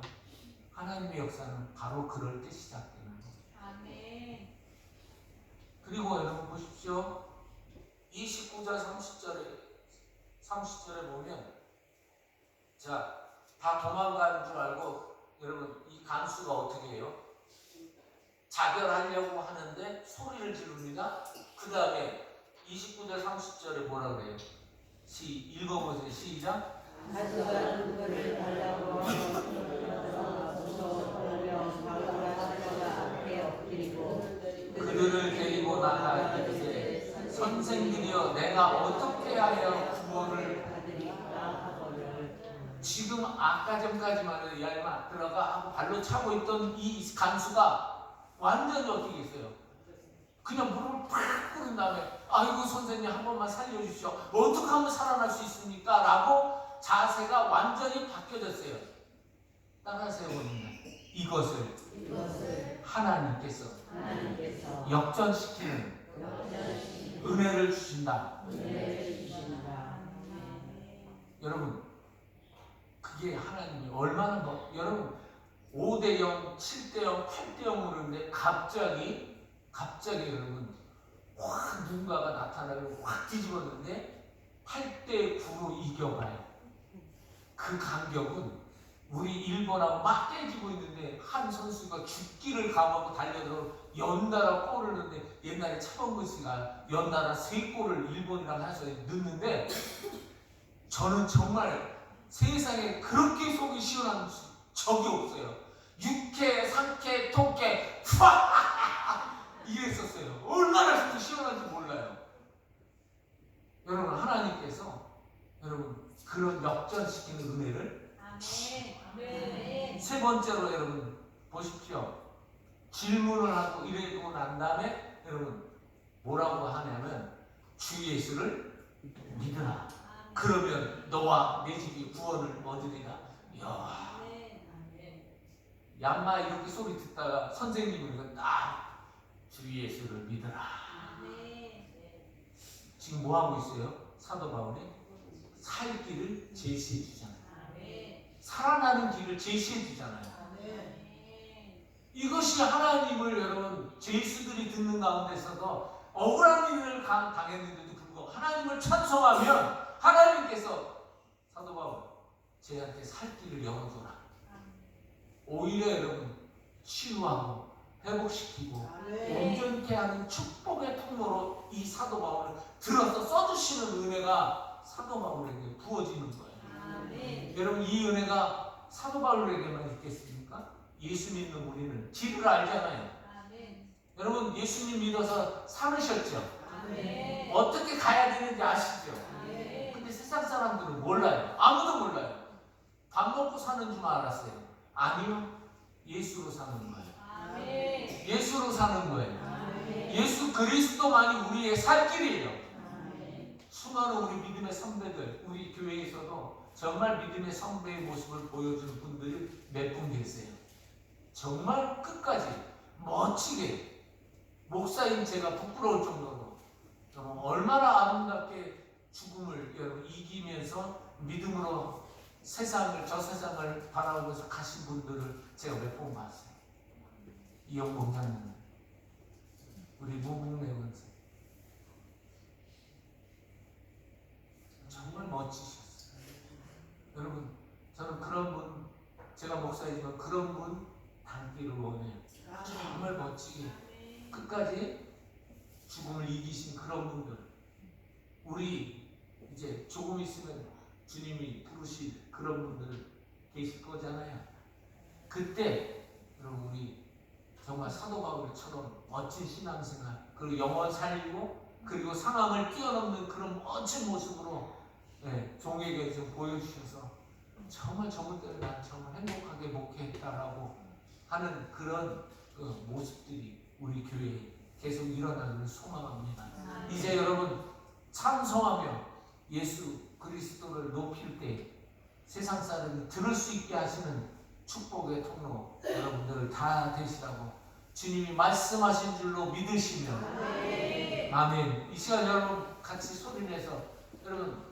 하나님의 역사는 바로 그럴 때 시작되는 거예요. 그리고 여러분 보십시오. 29절 30절에 보면 자, 다 도망가는 줄 알고 여러분 이 간수가 어떻게 해요? 자결하려고 하는데 소리를 지릅니다. 그 다음에 29절 30절에 뭐라 그래요? 읽어보세요. 시작. 가져가는 그를 달라고 그들을 데리고 나가 이르되 선생들이여 내가 어떻게 하여 구원을 지금 아까 전까지만 해도 야 들어가 하고 발로 차고 있던 이 간수가 완전히 어떻게 했어요? 그냥 무릎을 팍 꿇은 다음에 아이고 선생님 한 번만 살려주십시오. 어떻게 하면 살아날 수 있습니까? 라고 자세가 완전히 바뀌어졌어요. 따라서 해봅니다. 이것을 하나님께서 역전시키는 은혜를 주신다. 여러분 그게 하나님이 얼마나 여러분 5대0, 7대0, 8대0으로 그러는데 갑자기 여러분 확 누군가가 나타나고 확 뒤집었는데 8대9로 이겨가요. 그 간격은 우리 일본하고 막 깨지고 있는데 한 선수가 죽기를 감하고 달려들어 연달아 골을 넣는데, 옛날에 차범근 씨가 연달아 3골을 일본이랑 해서 넣는데, 저는 정말 세상에 그렇게 속이 시원한 적이 없어요. 육회, 삼회, 통회 이랬었어요. 얼마나 속이 시원한지 몰라요. 여러분, 하나님께서 여러분 그런 역전시키는 은혜를 아멘. 세 번째로 여러분 보십시오. 질문을 하고 이러고 난 다음에 여러분 뭐라고 하냐면 주 예수를 믿으라. 그러면 너와 내 집이 구원을 얻으리라. 이야, 양마 이렇게 소리 듣다가 선생님은 이거 딱 주 예수를 믿으라. 지금 뭐 하고 있어요? 사도 바울이 살 길을 제시해 주잖아요. 살아나는 길을 제시해 주잖아요. 이것이 하나님을 여러분 죄수들이 듣는 가운데서도 억울한 일을 당했는데도 불구하고 하나님을 찬송하면 하나님께서 사도 바울 쟤한테 살 길을 열어줘라. 오히려 여러분 치유하고 회복시키고 온전케 하는 축복의 통로로 이 사도 바울을 들어서 써주시는 은혜가 사도 바울에게 부어지는 거예요. 여러분 이 은혜가 사도 바울에게만 있겠습니까? 예수 믿는 우리는 길을 알잖아요. 여러분 예수님 믿어서 살으셨죠? 어떻게 가야 되는지 아시죠? 근데 세상 사람들은 몰라요. 아무도 몰라요. 밥 먹고 사는 줄 알았어요. 아니요. 예수로 사는 거예요. 예수로 사는 거예요. 예수 그리스도만이 우리의 살 길이에요. 수많은 우리 믿음의 선배들, 우리 교회에서도 정말 믿음의 선배의 모습을 보여주는 분들이 몇 분 계세요. 정말 끝까지 멋지게, 목사인 제가 부끄러울 정도로 얼마나 아름답게 죽음을 여러분 이기면서 믿음으로 저 세상을 바라보면서 가신 분들을 제가 몇 번 봤어요. 이영봉 장님, 우리 무북내 원사 정말 멋지셨어요. 여러분 저는 그런 분, 제가 목사이지만 그런 분 닮기를 원해요. 정말 멋지게 끝까지 죽음을 이기신 그런 분들, 우리 이제 조금 있으면 주님이 부르실 그런 분들 계실 거잖아요. 그때 여러분 우리 정말 사도 바울처럼 멋진 신앙생활, 그리고 영혼 살리고 그리고 상황을 뛰어넘는 그런 멋진 모습으로 종에게 좀 보여주셔서 정말 저번 때는 난 정말 행복하게 목회했다라고 하는 그런 모습들이 우리 교회에 계속 일어나기를 소망합니다. 이제 여러분 찬송하며 예수 그리스도를 높일 때 세상 사람이 들을 수 있게 하시는 축복의 통로 여러분들 다 되시라고 주님이 말씀하신 줄로 믿으시며 아멘. 이 시간 여러분 같이 소리내서 여러분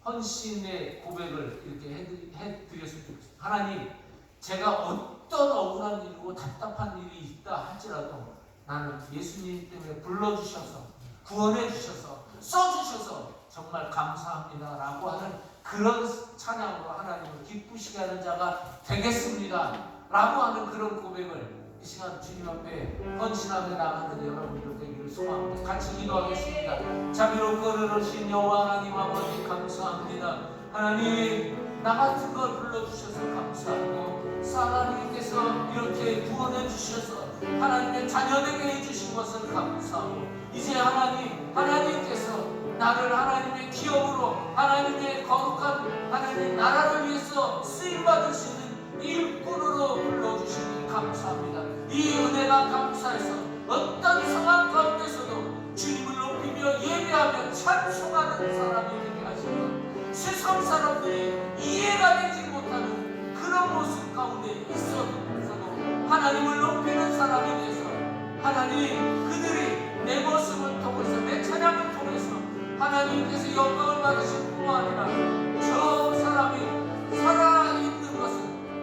헌신의 고백을 이렇게 해드렸으면 좋겠습니다. 하나님, 제가 어떤 억울한 일이고 답답한 일이 있다 할지라도 나는 예수님 때문에 불러주셔서 구원해 주셔서 써주셔서 정말 감사합니다 라고 하는 그런 찬양으로 하나님을 기쁘시게 하는 자가 되겠습니다 라고 하는 그런 고백을 이 시간 주님 앞에 헌신하며 나가는 여러분들 되기를 소망합니다. 같이 기도하겠습니다. 자비로 거르신 여호와 하나님 아버지 감사합니다. 하나님 나 같은 걸 불러주셔서 감사하고 하나님께서 이렇게 구원해 주셔서 하나님의 자녀되게 해주신 것을 감사하고 이제 하나님께서 나를 하나님의 기업으로 하나님의 거룩한 하나님의 나라를 위해서 쓰임받을 수 있는 일꾼으로 불러주시니 감사합니다. 이 은혜가 감사해서 어떤 상황 가운데서도 주님을 높이며 예배하며 찬송하는 사람이 되게 하시고 세상 사람들이 이해가 되지 못하는 그런 모습 가운데 있어도 하나님을 높이는 사람이 돼서 하나님 그들이 내 모습을 통해서 내 찬양을 통해서 하나님께서 영광을 받으실 뿐만 아니라 저 사람이 살아있는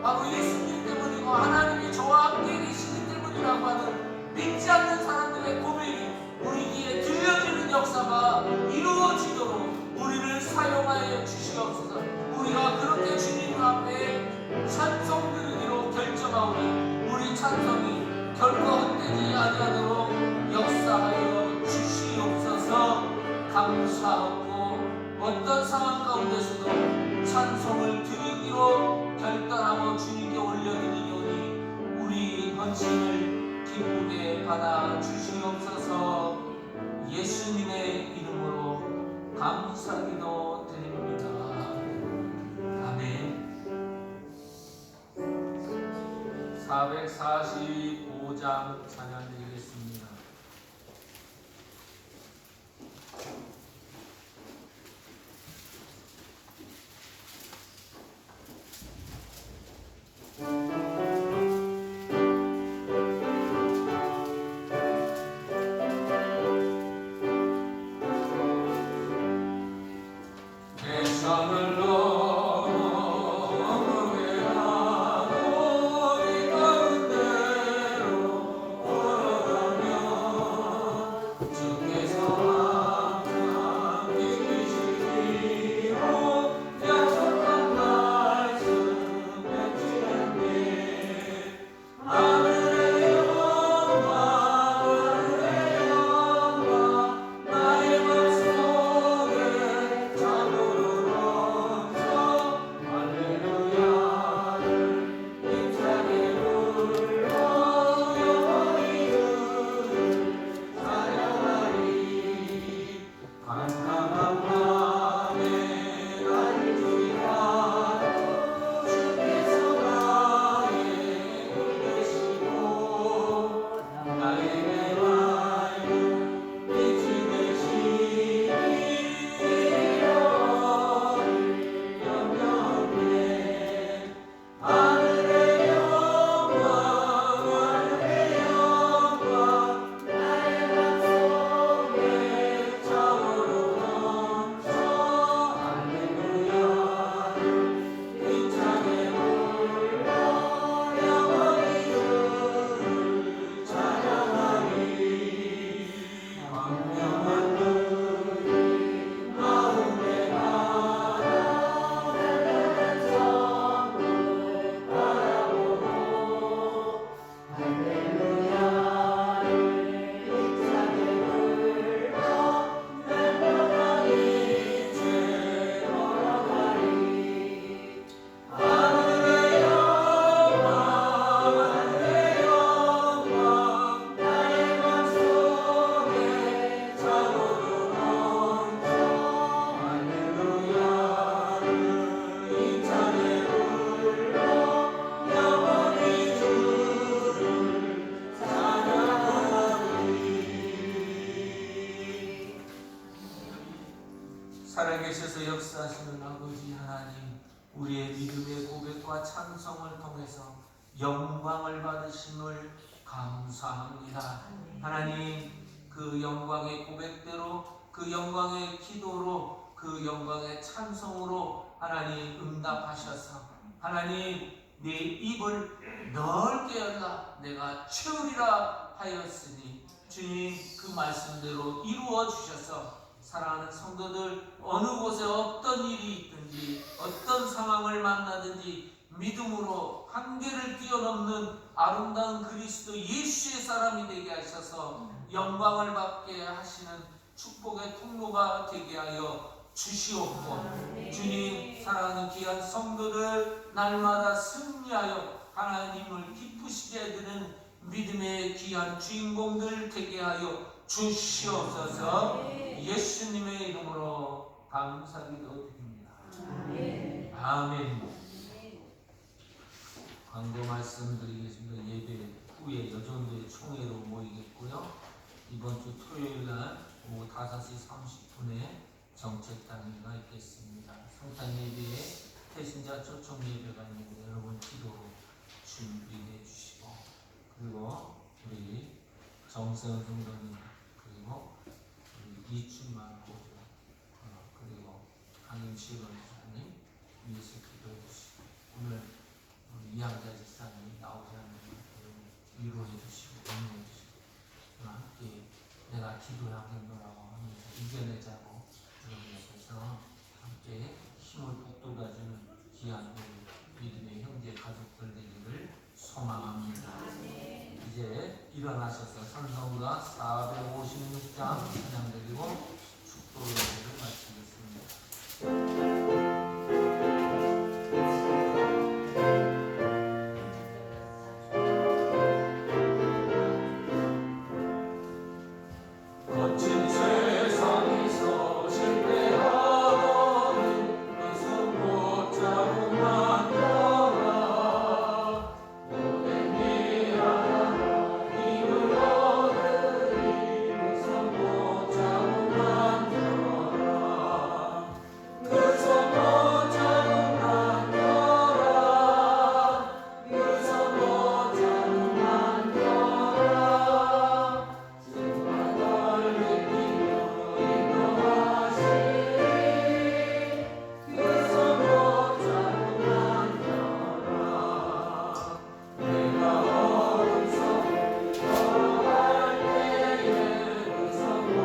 바로 예수님 때문이고 하나님이 저와 함께 계시기 때문이라고 하는 믿지 않는 사람들의 고백이 우리 귀에 들려지는 역사가 이루어지도록 우리를 사용하여 주시옵소서. 우리가 그렇게 주님 앞에 찬송 드리기로 결정하오니 우리 찬송이 결코 헛되지 아니하도록 역사하여 주시옵소서. 감사하고 어떤 상황 가운데서도 찬송을 드리기로 결단하고 주님께 올려드리오니 우리 헌신을 기쁘게 받아 주시옵소서. 예수님의 이름으로 감사기도 드립니다. 아멘. 445장 찬양 드리겠습니다. 살아계셔서 역사하시는 아버지 하나님, 우리의 믿음의 고백과 찬송을 통해서 영광을 받으심을 감사합니다. 하나님, 그 영광의 고백대로, 그 영광의 기도로, 그 영광의 찬송으로 하나님 응답하셔서 하나님, 내 입을 넓게 열라 내가 채우리라 하였으니 주님, 그 말씀대로 이루어 주셔서 사랑하는 성도들, 어느 곳에 어떤 일이 있든지 어떤 상황을 만나든지 믿음으로 한계를 뛰어넘는 아름다운 그리스도 예수의 사람이 되게 하셔서 영광을 받게 하시는 축복의 통로가 되게 하여 주시옵고, 주님, 사랑하는 귀한 성도들 날마다 승리하여 하나님을 기쁘시게 되는 믿음의 귀한 주인공들 되게 하여 주시옵소서. 예수님의 이름으로 감사기도 드립니다. 아멘. 광고 말씀드리겠습니다. 예배 후에 여전도의 총회로 모이겠고요. 이번 주 토요일날 오후 5시 30분에 정책단위가 있겠습니다. 성탄 예배에 태신자 초청 예배가 있는데 여러분 기도로 준비해 주시고, 그리고 우리 정세훈 성도님, 그리고 우리 이춘만 고조, 그리고 강임실 원사님 위해서 기도해 주시고, 오늘 우리 이양자 집사님이 나오지 않는 것을 위로해 주시고 격려해 주시고 함께 내가 기도하겠노라고 하면서 이겨내자고 여러분 옆에서 함께 힘을 북돋아주는 귀한 우리 믿음의 형제 가족들 되기를 소망합니다. 이제 일어나셔서 찬송가 456장 찬양 드리고 축도 예배를 마치겠습니다. 거친 세상에서 실패하고는 그 손 못 잡으면 펴라. 모든 일 하나가 힘을 얻으리. 그 손 못 잡으면 펴라. 그 손 못 잡으면 펴라. 그 손 못 잡으면 펴라. 주가 널 이끌어 인도하시리. 그 손 못 잡으면 펴라. 내가 어둠 속을 걸어갈 때에 그 손 못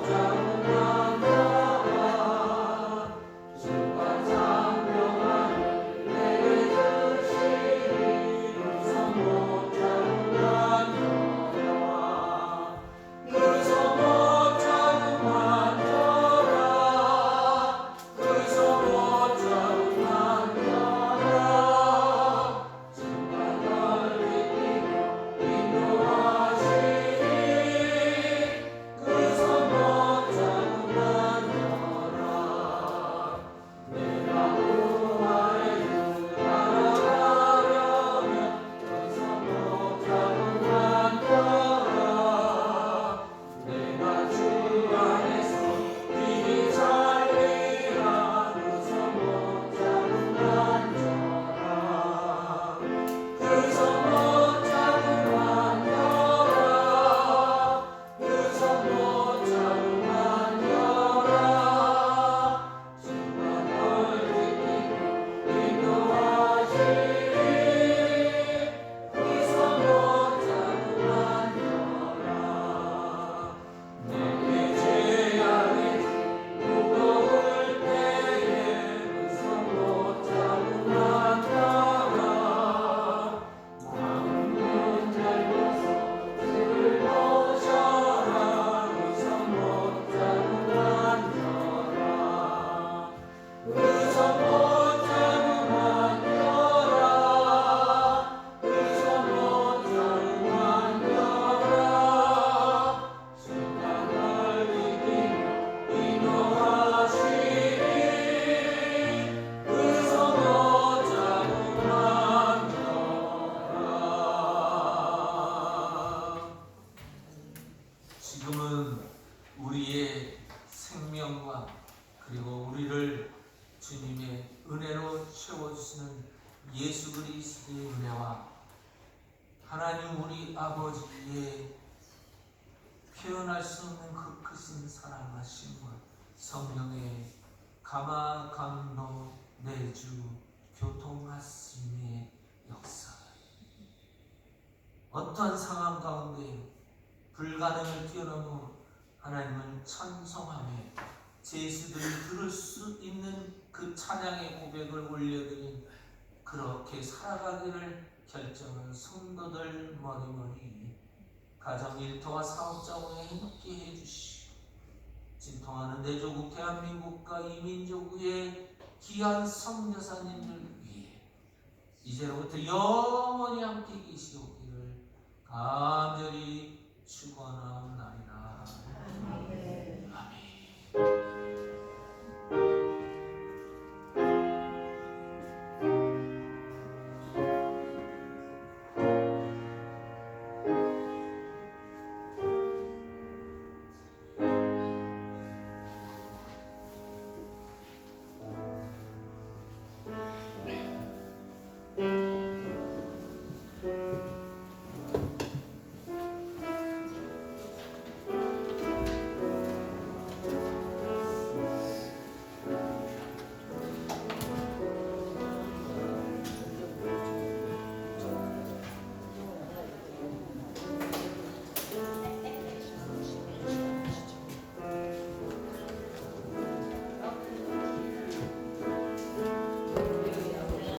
잡으면 펴라. 주가 장명하를 내게 주시리. 그 손 못 잡으면 펴라. 그 손 못 잡으면 펴라. 그 손 못 잡으면 펴라. 주가 널 이끌어 인도하시리. 그 손 못 잡으면 펴라. 내가 부활의 길 따라가려면 그 손 못 잡으면 펴라. 내가 주 안에서 길이 살리라. 그 손 못 잡으면 펴라. 그 손 못 잡으면 펴라. 그 손 못 잡으면 펴라. 주가 널 이끌어 인도하시리. 그 손 못 잡으면 펴라. 내게 죄악의 짐 무거울 때에 그 손 못 잡으면 펴라. 마음문 열고서 주를 모셔라. 그 손 못 잡으면 펴라. 그 손 못 잡으면 펴라. 그 손 못 잡으면 펴라. 주가 널 이끌어 인도하시리. 그 손 못 잡으면 펴라. 지금은 우리의 생명과 그리고 우리를 주님의 은혜로 채워주시는 예수 그리스도의 은혜와 하나님 우리 아버지의 표현할 수 없는 그 크신 사랑하심과 성령의 감화 감동 내주 교통하심의 역사, 어떠한 상황 가운데 불가능을 뛰어넘어 하나님을 찬송하며 제수들이 들을 수 있는 그 찬양의 고백을 올려드린 그렇게 살아가기를 결정한 성도들 머리머리 가정 일터와 사업자원에 행복게 해주시고 진통하는 대조국 대한민국과 이민족의 귀한 성여사님들 위해 이제로부터 영원히 함께 계시오기를 간절히 축원하옵나이다.